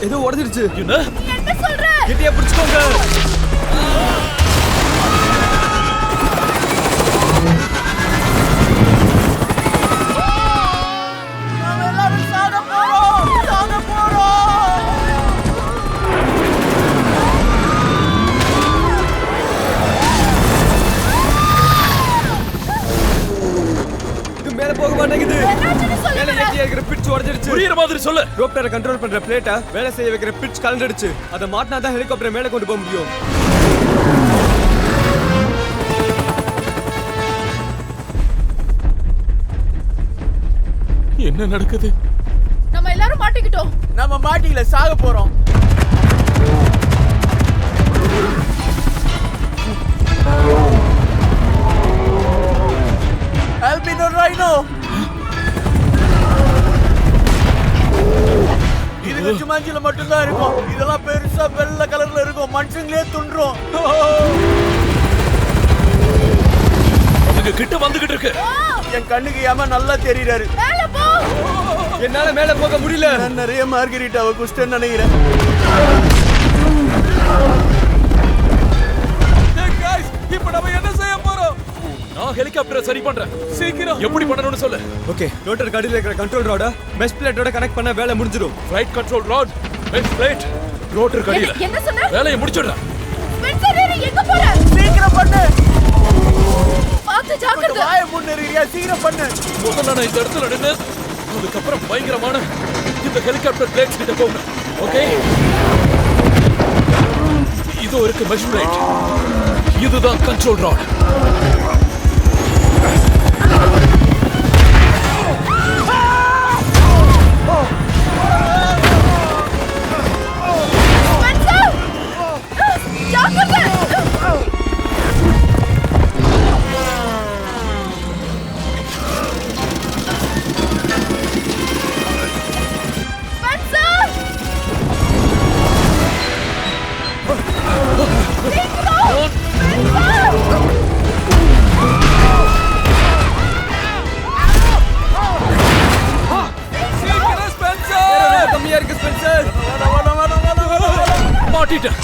ஏதோ உடைஞ்சிருச்சு. என்ன சொல்ற? கெட்டியா பிடிச்சுக்கோங்க. போக மாட்டேங்குது. மேல ஏத்தியா இருக்கிற பிட்ச் உடைஞ்சிருச்சு. புரியுற மாதிரி சொல்லு. ரோப்டரை கண்ட்ரோல் பண்ற பிளேட்டை வேலை செய்ய வைக்கிற பிட்ச் கலந்துடுச்சு. அதை மாட்டினா தான் ஹெலிகாப்டரை மேலே கொண்டு போக முடியும். என்ன நடக்குது? நம்ம எல்லாரும் மாட்டிக்கிட்டோம். நம்ம மாட்டிக்கல, சாக போறோம். Albino Rhino. இது சும்மாஞ்சில மட்டும்தான் இருக்கும். இதெல்லாம் பெருசா வெள்ளை கலர்ல இருக்கும். மனுஷங்களே துண்டுறோம். அவங்க கிட்ட வந்துகிட்டு இருக்கு. என் கண்ணுக்கு ஏமா நல்லா தெரியுறாரு. மேல போ. என்னால மேல போக முடியல. நான் நிறைய மார்கரிட்டாவை குஸ்டன் நினைக்கிறேன். இப்ப நம்ம என்ன செய்ய போறோம்? நான் ஹெலிகாப்டரை சரி பண்றேன். சீக்கிரம் எப்படி பண்ணணும்னு சொல்லு. ஓகே, ரோட்டர் காடியில இருக்கிற கண்ட்ரோல் ராட மெஷ் பிளேட்டோட கனெக்ட் பண்ண வேலை முடிஞ்சிடும். Flight control rod, mesh plate, rotor காடியில. என்ன சொன்ன? வேலையை முடிச்சிடுறேன். ஸ்பென்சர், நீ எங்க போற? சீக்கிரம் பண்ணு. பாத்து ஜாக்கிரதை. வாயை முன்னேறியா, சீக்கிரம் பண்ணு. முதல்ல நான் இந்த இடத்துல நின்னு அதுக்கப்புறம் பயங்கரமான இந்த ஹெலிகாப்டர் பிளேட்ஸ் கிட்ட போகணும். ஓகே, இது இருக்கு மெஷ் பிளேட். இதுதான் கண்ட்ரோல் ராட். மாட்டிட்டேன்.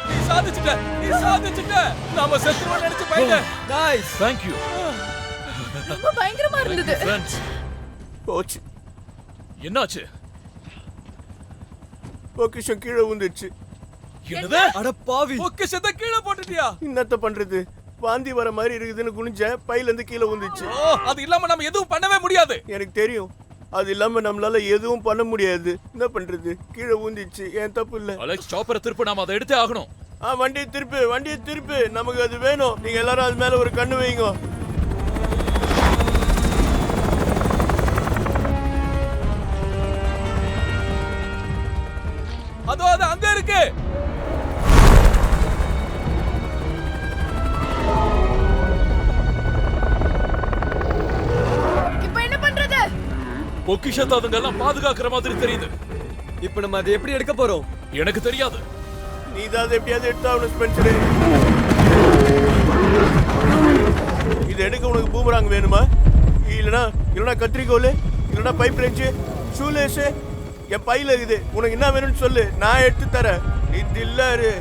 நீ சாதிச்சிட்ட. நாம செத்துறோம் நினைச்சு பயந்தேன். Nice, Thank you. ரொம்ப பயங்கரமா இருந்தது. ஃப்ரெண்ட்ஸ், போச்சு. என்னாச்சு? பொக்கிஷம் கீழே விழுந்துச்சு. என்னது? அட பாவி, பொக்கிஷத்தை கீழே போட்டுட்டியா? என்னத்த பண்றது? வாந்தி வர மாதிரி இருக்குதுன்னு குனிஞ்ச பையில இருந்து கீழே விழுந்துச்சு. அது இல்லாம நம்ம எதுவும் பண்ணவே முடியாது. எனக்கு தெரியும். அது இல்லாம நம்மளால எதுவும் பண்ண முடியாது. என்ன பண்றது? கீழே ஊந்திச்சு. ஏன் தப்பு இல்ல. அலெக்ஸ், சாப்பரை திருப்பி நாம அதை எடுத்தே ஆகணும். வண்டியை திருப்பு. நமக்கு அது வேணும். நீங்க எல்லாரும் அது மேல ஒரு கண்ணு வைங்க. அதோ அது அங்க இருக்கு. இப்போ என்ன பண்றது? பொக்கிஷத்தை அதுங்க எல்லாம் பாதுகாக்கிற மாதிரி தெரியுது. இப்போ நம்ம அதை எப்படி எடுக்க போறோம்? எனக்கு தெரியாது. நீ தான் அதை எப்படியாவது எடுத்தாகணும் ஸ்பென்சர். இது எடுக்க உனக்கு பூமராங் வேணுமா? இல்லைனா கத்திரிக்கோல், இல்லைனா பைப் ரெஞ்சு, ஷூலேஸு என் பையில இருக்குது. உனக்கு என்ன வேணும்னு சொல்லு, நான் எடுத்து தரேன். இது இல்லாரு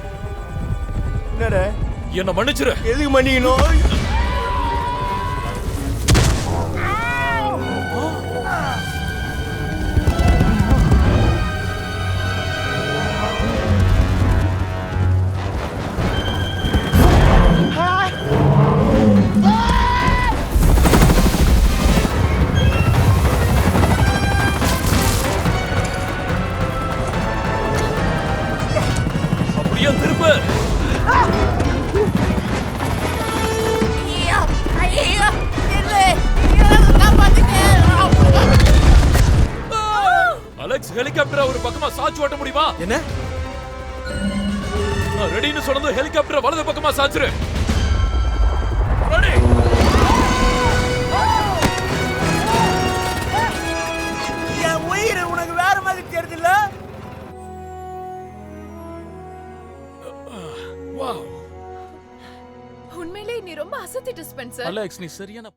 என்னடா? என்ன மன்னிச்சிரு. எதுக்கு மன்னிக்கணும்? அப்படியே திரும்ப. அலெக்ஸ், ஹெலிகாப்டரை ஒரு பக்கமா சாச்சு ஓட்ட முடியுமா? என்ன? ரெடின்னு சொன்னது ஹெலிகாப்டரை வலது பக்கமா சாச்சுரு. ரெடி. என் உயிர் உனக்கு வேற மாதிரி தெரியுதுல்ல? வாவ், உண்மையிலே நீ ரொம்ப அசத்திட்ட ஸ்பென்சர். அலெக்ஸ் நீ சரியான